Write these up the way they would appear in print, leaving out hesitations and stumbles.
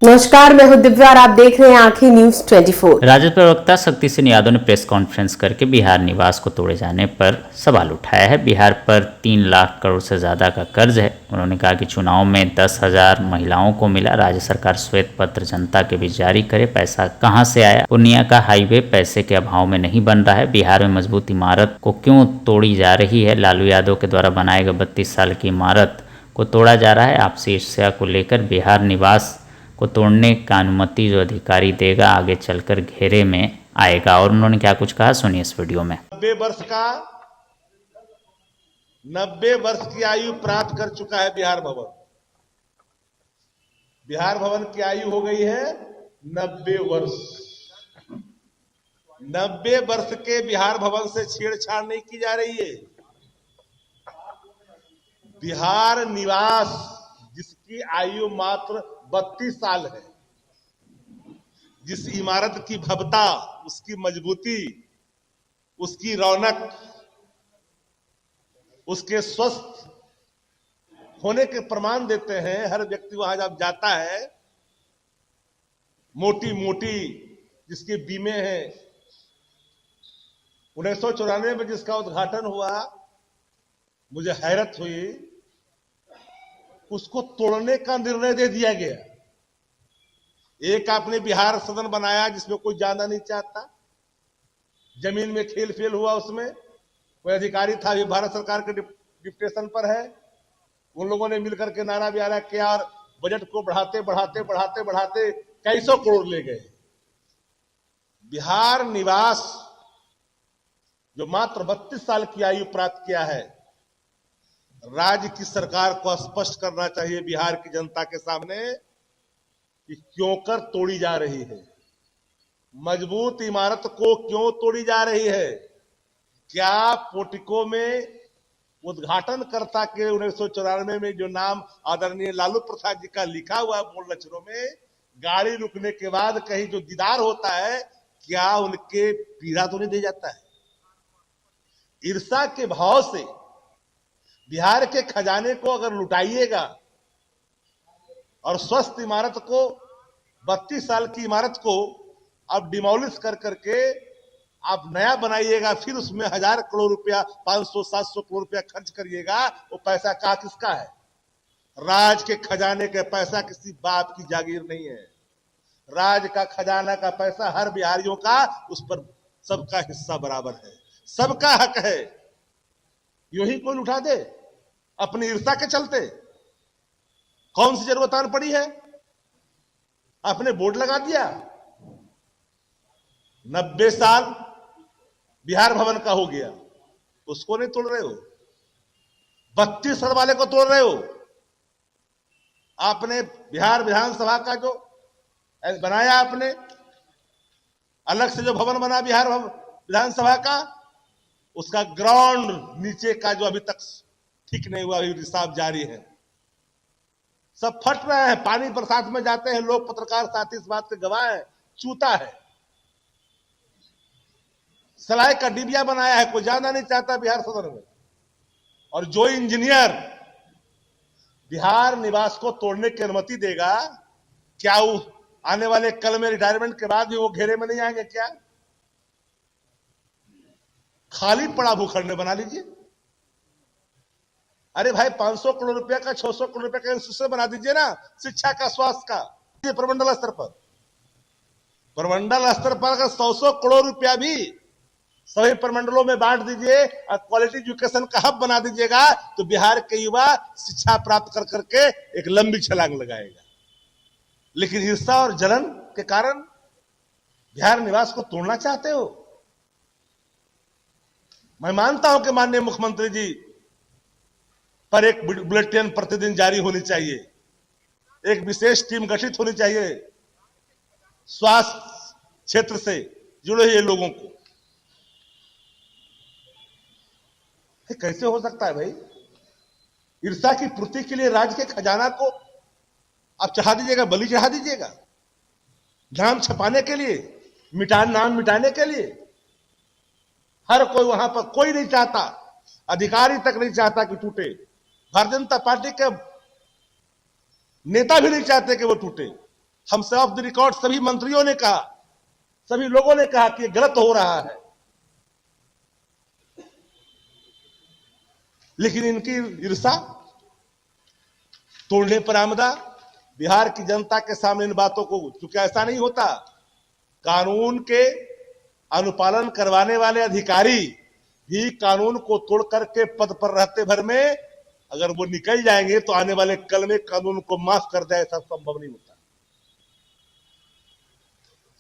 नमस्कार, मैं हूं दिव्या और आप देख रहे हैं आंखें न्यूज 24। राजद प्रवक्ता शक्ति सिंह यादव ने प्रेस कॉन्फ्रेंस करके बिहार निवास को तोड़े जाने पर सवाल उठाया है। बिहार पर 3 लाख करोड़ से ज़्यादा का कर्ज है। उन्होंने कहा कि चुनाव में 10,000 महिलाओं को मिला। राज्य सरकार श्वेत पत्र जनता के बीच जारी करे। पैसा कहाँ से आया? पूर्णिया का हाईवे पैसे के अभाव में नहीं बन रहा है। बिहार में मजबूत इमारत को क्यों तोड़ी जा रही है? लालू यादव के द्वारा बनाए गए 32 साल की इमारत को तोड़ा जा रहा है। आपसी ईर्ष्या को लेकर बिहार निवास को तोड़ने का अनुमति जो अधिकारी देगा आगे चलकर घेरे में आएगा। और उन्होंने क्या कुछ कहा, सुनिए इस वीडियो में। 90 वर्ष की आयु प्राप्त कर चुका है बिहार भवन। बिहार भवन की आयु हो गई है 90 वर्ष। 90 वर्ष के बिहार भवन से छेड़छाड़ नहीं की जा रही है। बिहार निवास जिसकी आयु मात्र 32 साल है, जिस इमारत की भव्यता, उसकी मजबूती, उसकी रौनक, उसके स्वस्थ होने के प्रमाण देते हैं। हर व्यक्ति वहां जब जाता है, मोटी मोटी जिसके बीमे हैं। 1994 में जिसका उद्घाटन हुआ, मुझे हैरत हुई, उसको तोड़ने का निर्णय दे दिया गया। एक आपने बिहार सदन बनाया जिसमें कोई जाना नहीं चाहता। जमीन में खेल फेल हुआ, उसमें कोई अधिकारी था भी भारत सरकार के डिप्टेशन पर है। उन लोगों ने मिलकर के नारा बिहारा किया और बजट को बढ़ाते बढ़ाते बढ़ाते बढ़ाते कई सौ करोड़ ले गए। बिहार निवास जो मात्र 32 साल की आयु प्राप्त किया है, राज्य की सरकार को स्पष्ट करना चाहिए बिहार की जनता के सामने कि क्यों कर तोड़ी जा रही है। मजबूत इमारत को क्यों तोड़ी जा रही है? क्या पोर्टिको में उद्घाटनकर्ता के 1994 में जो नाम आदरणीय लालू प्रसाद जी का लिखा हुआ बोल अक्षरों में, गाड़ी रुकने के बाद कहीं जो दीदार होता है, क्या उनके पीड़ा तो नहीं दे जाता है? ईर्ष्या के भाव से बिहार के खजाने को अगर लुटाइएगा और स्वस्थ इमारत को, 32 साल की इमारत को आप डिमोलिश कर करके आप नया बनाइएगा, फिर उसमें 1000 करोड़ रुपया, 500-700 करोड़ रुपया खर्च करिएगा, वो पैसा कहाँ किसका है? राज के खजाने का पैसा किसी बाप की जागीर नहीं है। राज का खजाना का पैसा हर बिहारियों का, उस पर सबका हिस्सा बराबर है, सबका हक है। यूं ही कोई उठा दे अपनी ईर्ष्या के चलते? कौन सी जरूरत आन पड़ी है? आपने बोर्ड लगा दिया। 90 साल बिहार भवन का हो गया, उसको नहीं तोड़ रहे हो। 32 साल वाले को तोड़ रहे हो। आपने बिहार विधानसभा का जो बनाया, आपने अलग से जो भवन बना बिहार विधानसभा का, उसका ग्राउंड नीचे का जो अभी तक ठीक नहीं हुआ, अभी रिसाव जारी है। सब फट रहे हैं, पानी बरसात में जाते हैं लोग, पत्रकार साथी इस बात के गवाह है, चूता है। सलाई का डिबिया बनाया है, कोई जाना नहीं चाहता बिहार सदन में। और जो इंजीनियर बिहार निवास को तोड़ने की अनुमति देगा, क्या वो आने वाले कल में रिटायरमेंट के बाद भी वो घेरे में नहीं आएंगे क्या? खाली पड़ा भूखंड बना लीजिए। अरे भाई, 500 करोड़ रुपया का, 600 करोड़ रुपया का इंस्टीट्यूशन बना दीजिए ना, शिक्षा का, स्वास्थ्य का, प्रमंडल स्तर पर। प्रमंडल स्तर पर अगर 100 करोड़ रुपया भी सभी प्रमंडलों में बांट दीजिए और क्वालिटी एजुकेशन का हब बना दीजिएगा, तो बिहार के युवा शिक्षा प्राप्त कर करके एक लंबी छलांग लगाएगा। लेकिन ईर्ष्या और जलन के कारण बिहार निवास को तोड़ना चाहते हो। मैं मानता हूं कि माननीय मुख्यमंत्री जी पर एक बुलेटिन प्रतिदिन जारी होनी चाहिए, एक विशेष टीम गठित होनी चाहिए स्वास्थ्य क्षेत्र से जुड़े हुए लोगों को। कैसे हो सकता है भाई? ईर्ष्या की पूर्ति के लिए राज्य के खजाना को आप चढ़ा दीजिएगा, बलि चढ़ा दीजिएगा, नाम छपाने के लिए, नाम मिटाने के लिए। हर कोई वहां पर, कोई नहीं चाहता, अधिकारी तक नहीं चाहता कि टूटे। भारतीय जनता पार्टी के नेता भी नहीं चाहते कि वो टूटे। हमसे ऑफ द रिकॉर्ड सभी मंत्रियों ने कहा, सभी लोगों ने कहा कि ये गलत हो रहा है, लेकिन इनकी ईर्षा तोड़ने पर आमदा। बिहार की जनता के सामने इन बातों को, क्योंकि ऐसा नहीं होता, कानून के अनुपालन करवाने वाले अधिकारी भी कानून को तोड़ करके पद पर रहते भर में अगर वो निकल जाएंगे तो आने वाले कल में कानून को माफ कर दे, ऐसा संभव नहीं होता।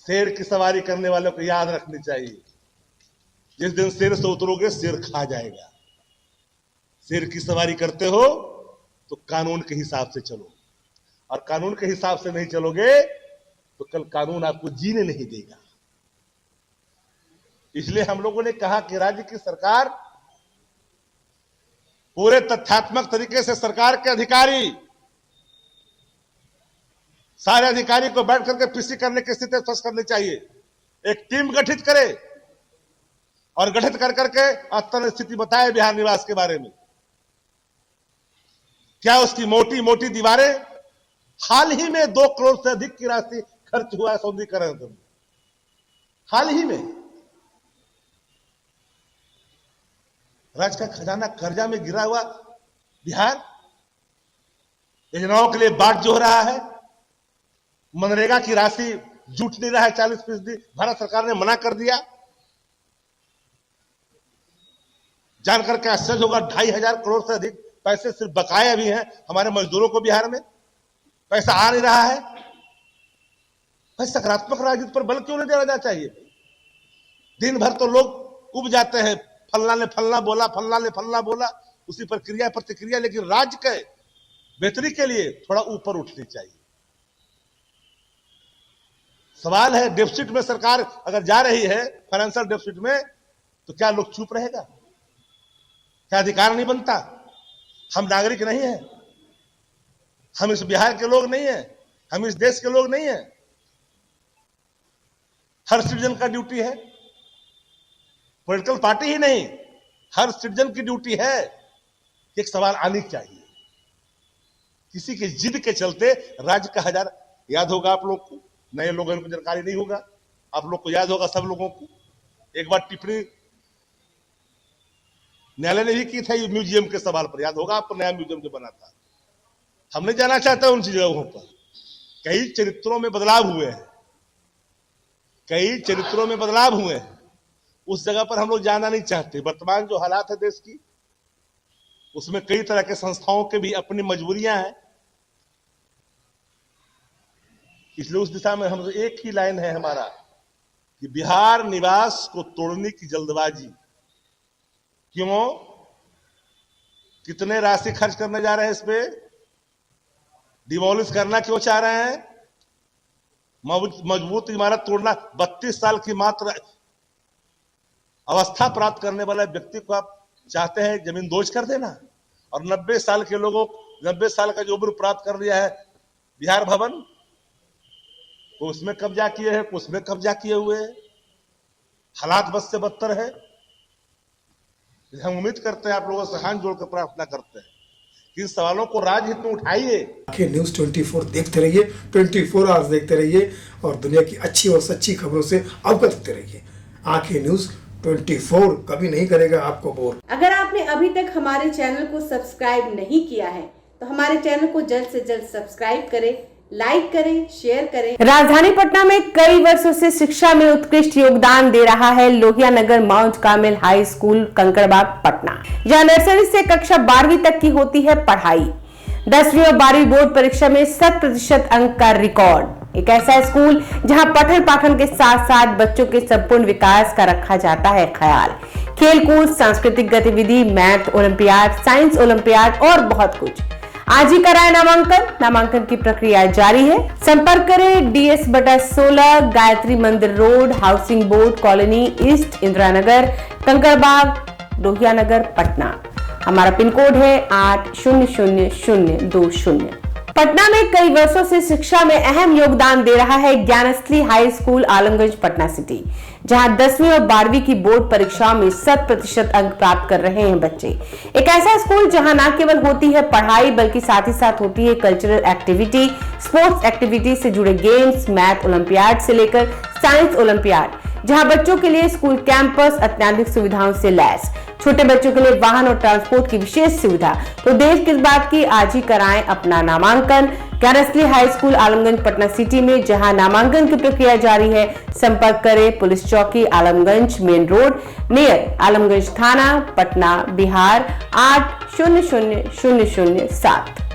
शेर की सवारी करने वालों को याद रखनी चाहिए, जिस दिन शेर से उतरोगे शेर खा जाएगा। शेर की सवारी करते हो तो कानून के हिसाब से चलो, और कानून के हिसाब से नहीं चलोगे तो कल कानून आपको जीने नहीं देगा। इसलिए हम लोगों ने कहा कि राज्य की सरकार पूरे तथ्यात्मक तरीके से, सरकार के अधिकारी, सारे अधिकारी को बैठ करके पीसी करने की स्थिति स्पष्ट करनी चाहिए। एक टीम गठित करे और गठित कर करके अत्यंत स्थिति बताए बिहार निवास के बारे में। क्या उसकी मोटी मोटी दीवारें, हाल ही में 2 करोड़ से अधिक की राशि खर्च हुआ है सौंदर्यीकरण में, हाल ही में। राज्य का खजाना कर्जा में गिरा हुआ बिहार योजनाओं के लिए बाट जोह रहा है। मनरेगा की राशि जुट नहीं रहा है, 40% भारत सरकार ने मना कर दिया। जानकर के आश्चर्य होगा, 2,500 करोड़ से अधिक पैसे सिर्फ बकाया भी हैं हमारे मजदूरों को बिहार में, पैसा आ नहीं रहा है। भाई सकारात्मक राजनीति पर बल क्यों नहीं देना चाहिए? दिन भर तो लोग उब जाते हैं, फल्ला ने फल्ला बोला, फल्ला ने फल्ला बोला, उसी पर क्रिया प्रतिक्रिया। लेकिन राज्य के बेहतरी के लिए थोड़ा ऊपर उठनी चाहिए। सवाल है, डेफिसिट में सरकार अगर जा रही है, फाइनेंशियल डेफिसिट में, तो क्या लोग चुप रहेगा? क्या अधिकार नहीं बनता? हम नागरिक नहीं है? हम इस बिहार के लोग नहीं है? हम इस देश के लोग नहीं है? हर सिटीजन का ड्यूटी है, पॉलिटिकल पार्टी ही नहीं, हर सिटीजन की ड्यूटी है कि एक सवाल आनी चाहिए। किसी की जिद के चलते राज्य का हजार, याद होगा आप लोग को, नए लोगों को जानकारी नहीं होगा, आप लोग को याद होगा, सब लोगों को एक बार टिप्पणी न्यायालय ने भी की थी म्यूजियम के सवाल पर, याद होगा आपको, नया म्यूजियम जो बना था। हम नहीं जाना चाहते उन जगहों पर। कई चरित्रों में बदलाव हुए हैं, कई चरित्रों में बदलाव हुए हैं, उस जगह पर हम लोग जाना नहीं चाहते। वर्तमान जो हालात है देश की, उसमें कई तरह के संस्थाओं के भी अपनी मजबूरियां हैं। इसलिए उस दिशा में हम एक ही लाइन है हमारा कि बिहार निवास को तोड़ने की जल्दबाजी क्यों? कितने राशि खर्च करने जा रहे हैं इस पे? डिमोलिश करना क्यों चाह रहे हैं? मजबूत इमारत तोड़ना। 32 साल की मात्र अवस्था प्राप्त करने वाले व्यक्ति को आप चाहते हैं जमीन दोज कर देना, और 90 साल के लोगों, 90 साल का जो उम्र प्राप्त कर लिया है बिहार भवन, तो उसमें कब्जा किए हैं, उसमें कब्जा किए हुए हैं। हालात बस से बदतर है। हम उम्मीद करते हैं, आप लोगों से हाथ जोड़कर प्रार्थना करते हैं कि इन सवालों को राजहित में उठाइए। आंखें न्यूज़ 24 देखते रहिए, 24 आवर्स देखते रहिए और दुनिया की अच्छी और सच्ची खबरों से अवगत होते रहिए। आंखें न्यूज़ 24 कभी नहीं करेगा आपको बोर। अगर आपने अभी तक हमारे चैनल को सब्सक्राइब नहीं किया है तो हमारे चैनल को जल्द से जल्द सब्सक्राइब करें, लाइक करें, शेयर करें। राजधानी पटना में कई वर्षों से शिक्षा में उत्कृष्ट योगदान दे रहा है Lohia Nagar Mount Carmel High School Kankarbagh Patna, जहां नर्सरी से कक्षा 12वीं तक की होती है पढ़ाई। 10वीं और 12वीं बोर्ड परीक्षा में 100% अंक का रिकॉर्ड। एक ऐसा स्कूल जहां पठन पाठन के साथ साथ बच्चों के संपूर्ण विकास का रखा जाता है ख्याल। खेलकूद, सांस्कृतिक गतिविधि, मैथ ओलंपियाड, साइंस ओलंपियाड और बहुत कुछ। आज ही कराए नामांकन की प्रक्रिया जारी है। संपर्क करें DS/16 Gayatri Mandir road, housing board colony east, Indira Nagar, Kankarbagh, Lohia Nagar, Patna. हमारा पिन कोड है 800020। पटना में कई वर्षों से शिक्षा में अहम योगदान दे रहा है Gyansthali high school Alamganj Patna city, जहां 10वीं और 12वीं की बोर्ड परीक्षाओं में 100% अंक प्राप्त कर रहे हैं बच्चे। एक ऐसा स्कूल जहां न केवल होती है पढ़ाई बल्कि साथ ही साथ होती है कल्चरल एक्टिविटी, स्पोर्ट्स एक्टिविटी से जुड़े गेम्स, मैथ ओलंपियाड से लेकर साइंस ओलंपियाड, जहां बच्चों के लिए स्कूल कैंपस अत्याधुनिक सुविधाओं से लैस, छोटे बच्चों के लिए वाहन और ट्रांसपोर्ट की विशेष सुविधा। तो देर किस बात की, आज ही कराएं अपना नामांकन Gyansthali high school Alamganj Patna city में, जहां नामांकन की प्रक्रिया जारी है। संपर्क करें पुलिस चौकी Alamganj main road near Alamganj थाना पटना बिहार 800007।